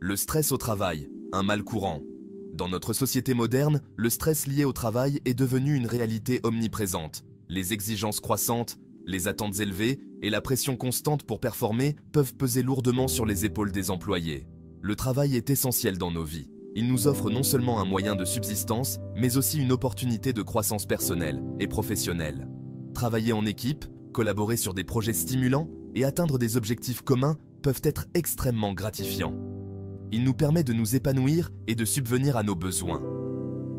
Le stress au travail, un mal courant. Dans notre société moderne, le stress lié au travail est devenu une réalité omniprésente. Les exigences croissantes, les attentes élevées et la pression constante pour performer peuvent peser lourdement sur les épaules des employés. Le travail est essentiel dans nos vies. Il nous offre non seulement un moyen de subsistance, mais aussi une opportunité de croissance personnelle et professionnelle. Travailler en équipe, collaborer sur des projets stimulants et atteindre des objectifs communs peuvent être extrêmement gratifiants. Il nous permet de nous épanouir et de subvenir à nos besoins.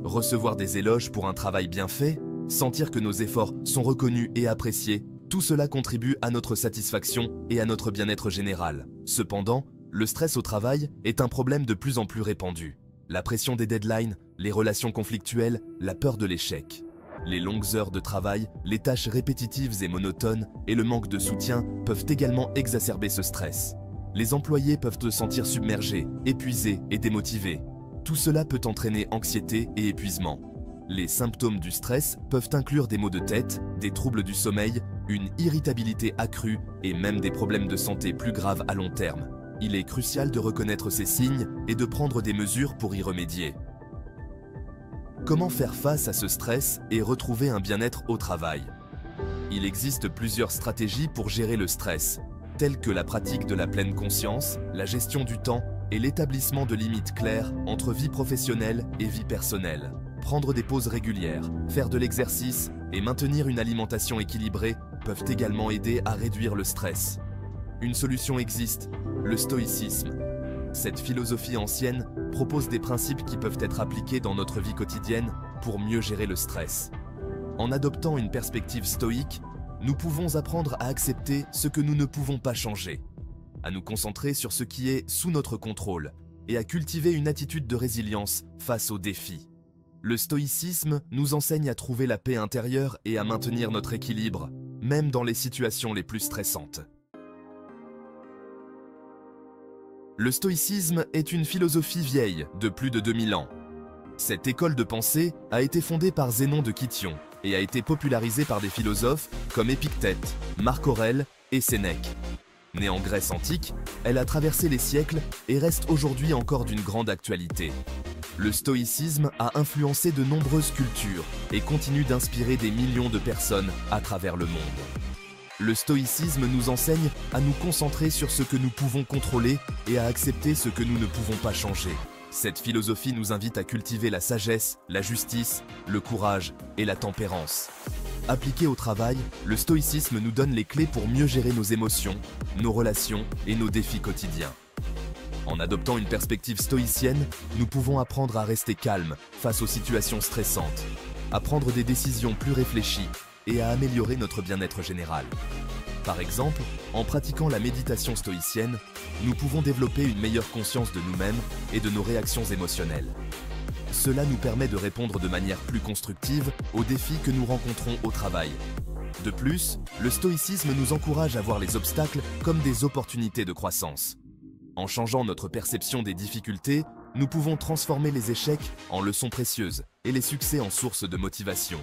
Recevoir des éloges pour un travail bien fait, sentir que nos efforts sont reconnus et appréciés, tout cela contribue à notre satisfaction et à notre bien-être général. Cependant, le stress au travail est un problème de plus en plus répandu. La pression des deadlines, les relations conflictuelles, la peur de l'échec. Les longues heures de travail, les tâches répétitives et monotones et le manque de soutien peuvent également exacerber ce stress. Les employés peuvent se sentir submergés, épuisés et démotivés. Tout cela peut entraîner anxiété et épuisement. Les symptômes du stress peuvent inclure des maux de tête, des troubles du sommeil, une irritabilité accrue et même des problèmes de santé plus graves à long terme. Il est crucial de reconnaître ces signes et de prendre des mesures pour y remédier. Comment faire face à ce stress et retrouver un bien-être au travail? Il existe plusieurs stratégies pour gérer le stress, telles que la pratique de la pleine conscience, la gestion du temps et l'établissement de limites claires entre vie professionnelle et vie personnelle. Prendre des pauses régulières, faire de l'exercice et maintenir une alimentation équilibrée peuvent également aider à réduire le stress. Une solution existe, le stoïcisme. Cette philosophie ancienne propose des principes qui peuvent être appliqués dans notre vie quotidienne pour mieux gérer le stress. En adoptant une perspective stoïque, nous pouvons apprendre à accepter ce que nous ne pouvons pas changer, à nous concentrer sur ce qui est sous notre contrôle et à cultiver une attitude de résilience face aux défis. Le stoïcisme nous enseigne à trouver la paix intérieure et à maintenir notre équilibre, même dans les situations les plus stressantes. Le stoïcisme est une philosophie vieille de plus de 2000 ans. Cette école de pensée a été fondée par Zénon de Kition et a été popularisée par des philosophes comme Épictète, Marc Aurèle et Sénèque. Née en Grèce antique, elle a traversé les siècles et reste aujourd'hui encore d'une grande actualité. Le stoïcisme a influencé de nombreuses cultures et continue d'inspirer des millions de personnes à travers le monde. Le stoïcisme nous enseigne à nous concentrer sur ce que nous pouvons contrôler et à accepter ce que nous ne pouvons pas changer. Cette philosophie nous invite à cultiver la sagesse, la justice, le courage et la tempérance. Appliqué au travail, le stoïcisme nous donne les clés pour mieux gérer nos émotions, nos relations et nos défis quotidiens. En adoptant une perspective stoïcienne, nous pouvons apprendre à rester calmes face aux situations stressantes, à prendre des décisions plus réfléchies et à améliorer notre bien-être général. Par exemple, en pratiquant la méditation stoïcienne, nous pouvons développer une meilleure conscience de nous-mêmes et de nos réactions émotionnelles. Cela nous permet de répondre de manière plus constructive aux défis que nous rencontrons au travail. De plus, le stoïcisme nous encourage à voir les obstacles comme des opportunités de croissance. En changeant notre perception des difficultés, nous pouvons transformer les échecs en leçons précieuses et les succès en sources de motivation.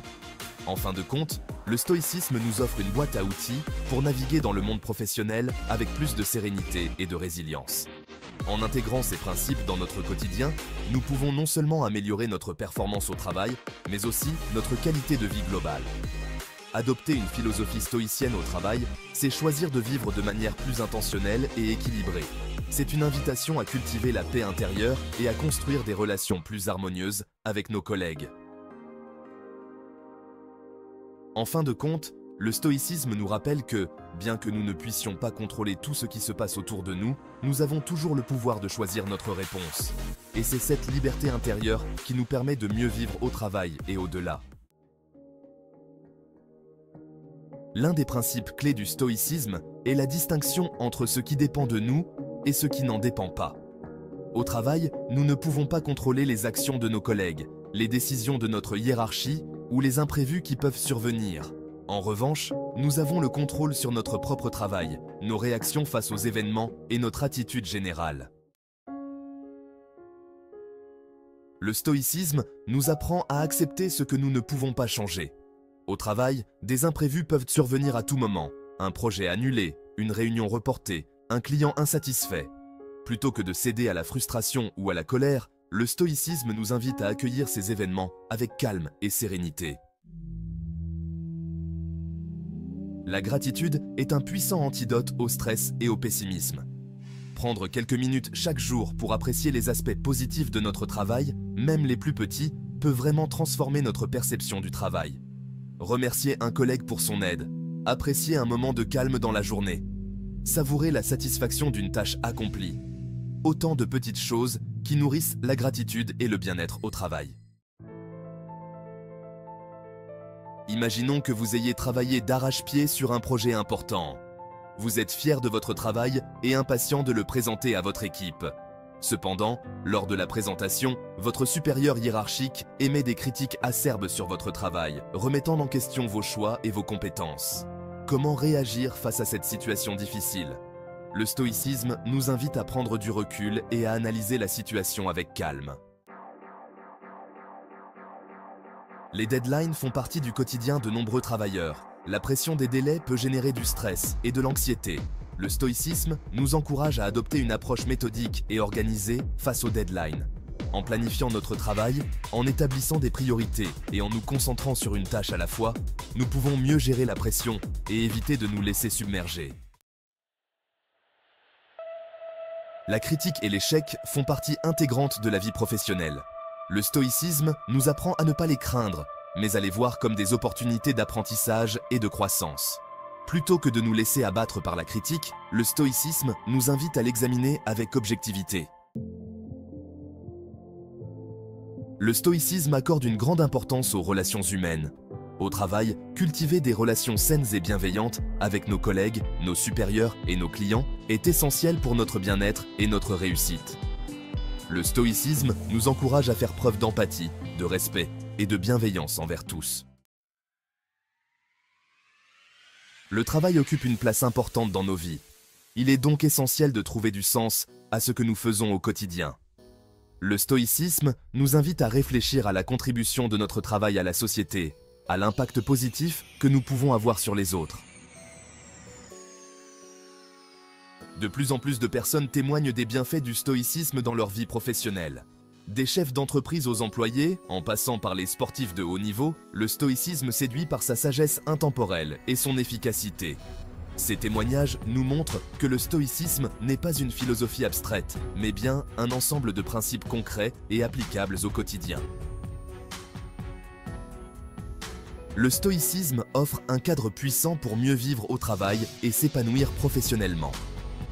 En fin de compte, le stoïcisme nous offre une boîte à outils pour naviguer dans le monde professionnel avec plus de sérénité et de résilience. En intégrant ces principes dans notre quotidien, nous pouvons non seulement améliorer notre performance au travail, mais aussi notre qualité de vie globale. Adopter une philosophie stoïcienne au travail, c'est choisir de vivre de manière plus intentionnelle et équilibrée. C'est une invitation à cultiver la paix intérieure et à construire des relations plus harmonieuses avec nos collègues. En fin de compte, le stoïcisme nous rappelle que, bien que nous ne puissions pas contrôler tout ce qui se passe autour de nous, nous avons toujours le pouvoir de choisir notre réponse. Et c'est cette liberté intérieure qui nous permet de mieux vivre au travail et au-delà. L'un des principes clés du stoïcisme est la distinction entre ce qui dépend de nous et ce qui n'en dépend pas. Au travail, nous ne pouvons pas contrôler les actions de nos collègues, les décisions de notre hiérarchie ou les imprévus qui peuvent survenir. En revanche, nous avons le contrôle sur notre propre travail, nos réactions face aux événements et notre attitude générale. Le stoïcisme nous apprend à accepter ce que nous ne pouvons pas changer. Au travail, des imprévus peuvent survenir à tout moment. Un projet annulé, une réunion reportée, un client insatisfait. Plutôt que de céder à la frustration ou à la colère, le stoïcisme nous invite à accueillir ces événements avec calme et sérénité. La gratitude est un puissant antidote au stress et au pessimisme. Prendre quelques minutes chaque jour pour apprécier les aspects positifs de notre travail, même les plus petits, peut vraiment transformer notre perception du travail. Remercier un collègue pour son aide, apprécier un moment de calme dans la journée, savourer la satisfaction d'une tâche accomplie. Autant de petites choses qui nourrissent la gratitude et le bien-être au travail. Imaginons que vous ayez travaillé d'arrache-pied sur un projet important. Vous êtes fier de votre travail et impatient de le présenter à votre équipe. Cependant, lors de la présentation, votre supérieur hiérarchique émet des critiques acerbes sur votre travail, remettant en question vos choix et vos compétences. Comment réagir face à cette situation difficile? Le stoïcisme nous invite à prendre du recul et à analyser la situation avec calme. Les deadlines font partie du quotidien de nombreux travailleurs. La pression des délais peut générer du stress et de l'anxiété. Le stoïcisme nous encourage à adopter une approche méthodique et organisée face aux deadlines. En planifiant notre travail, en établissant des priorités et en nous concentrant sur une tâche à la fois, nous pouvons mieux gérer la pression et éviter de nous laisser submerger. La critique et l'échec font partie intégrante de la vie professionnelle. Le stoïcisme nous apprend à ne pas les craindre, mais à les voir comme des opportunités d'apprentissage et de croissance. Plutôt que de nous laisser abattre par la critique, le stoïcisme nous invite à l'examiner avec objectivité. Le stoïcisme accorde une grande importance aux relations humaines. Au travail, cultiver des relations saines et bienveillantes avec nos collègues, nos supérieurs et nos clients est essentiel pour notre bien-être et notre réussite. Le stoïcisme nous encourage à faire preuve d'empathie, de respect et de bienveillance envers tous. Le travail occupe une place importante dans nos vies. Il est donc essentiel de trouver du sens à ce que nous faisons au quotidien. Le stoïcisme nous invite à réfléchir à la contribution de notre travail à la société, à l'impact positif que nous pouvons avoir sur les autres. De plus en plus de personnes témoignent des bienfaits du stoïcisme dans leur vie professionnelle. Des chefs d'entreprise aux employés, en passant par les sportifs de haut niveau, le stoïcisme séduit par sa sagesse intemporelle et son efficacité. Ces témoignages nous montrent que le stoïcisme n'est pas une philosophie abstraite, mais bien un ensemble de principes concrets et applicables au quotidien. Le stoïcisme offre un cadre puissant pour mieux vivre au travail et s'épanouir professionnellement.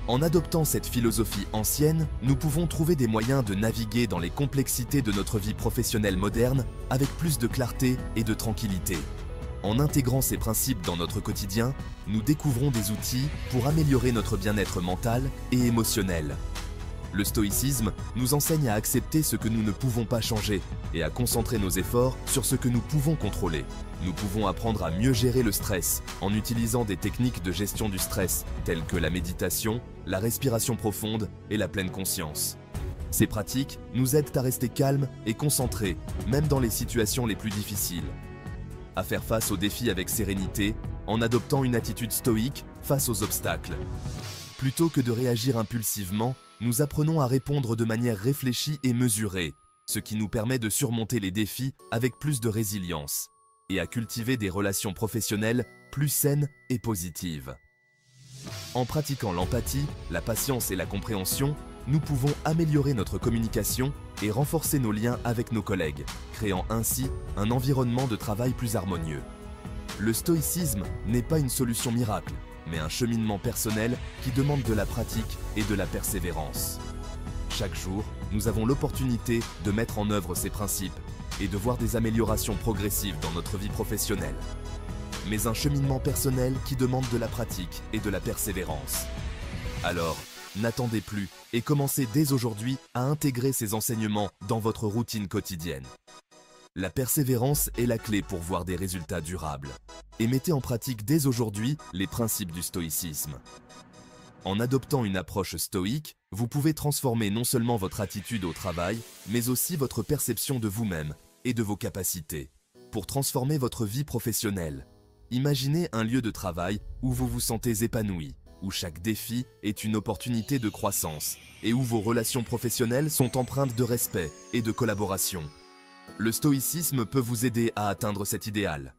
En adoptant cette philosophie ancienne, nous pouvons trouver des moyens de naviguer dans les complexités de notre vie professionnelle moderne avec plus de clarté et de tranquillité. En intégrant ces principes dans notre quotidien, nous découvrons des outils pour améliorer notre bien-être mental et émotionnel. Le stoïcisme nous enseigne à accepter ce que nous ne pouvons pas changer et à concentrer nos efforts sur ce que nous pouvons contrôler. Nous pouvons apprendre à mieux gérer le stress en utilisant des techniques de gestion du stress telles que la méditation, la respiration profonde et la pleine conscience. Ces pratiques nous aident à rester calmes et concentrés, même dans les situations les plus difficiles. À faire face aux défis avec sérénité, en adoptant une attitude stoïque face aux obstacles. Plutôt que de réagir impulsivement, nous apprenons à répondre de manière réfléchie et mesurée, ce qui nous permet de surmonter les défis avec plus de résilience et à cultiver des relations professionnelles plus saines et positives. En pratiquant l'empathie, la patience et la compréhension, nous pouvons améliorer notre communication et renforcer nos liens avec nos collègues, créant ainsi un environnement de travail plus harmonieux. Le stoïcisme n'est pas une solution miracle, mais un cheminement personnel qui demande de la pratique et de la persévérance. Chaque jour, nous avons l'opportunité de mettre en œuvre ces principes et de voir des améliorations progressives dans notre vie professionnelle. Mais un cheminement personnel qui demande de la pratique et de la persévérance. Alors, n'attendez plus et commencez dès aujourd'hui à intégrer ces enseignements dans votre routine quotidienne. La persévérance est la clé pour voir des résultats durables. Et mettez en pratique dès aujourd'hui les principes du stoïcisme. En adoptant une approche stoïque, vous pouvez transformer non seulement votre attitude au travail, mais aussi votre perception de vous-même et de vos capacités. Pour transformer votre vie professionnelle, imaginez un lieu de travail où vous vous sentez épanoui, où chaque défi est une opportunité de croissance et où vos relations professionnelles sont empreintes de respect et de collaboration. Le stoïcisme peut vous aider à atteindre cet idéal.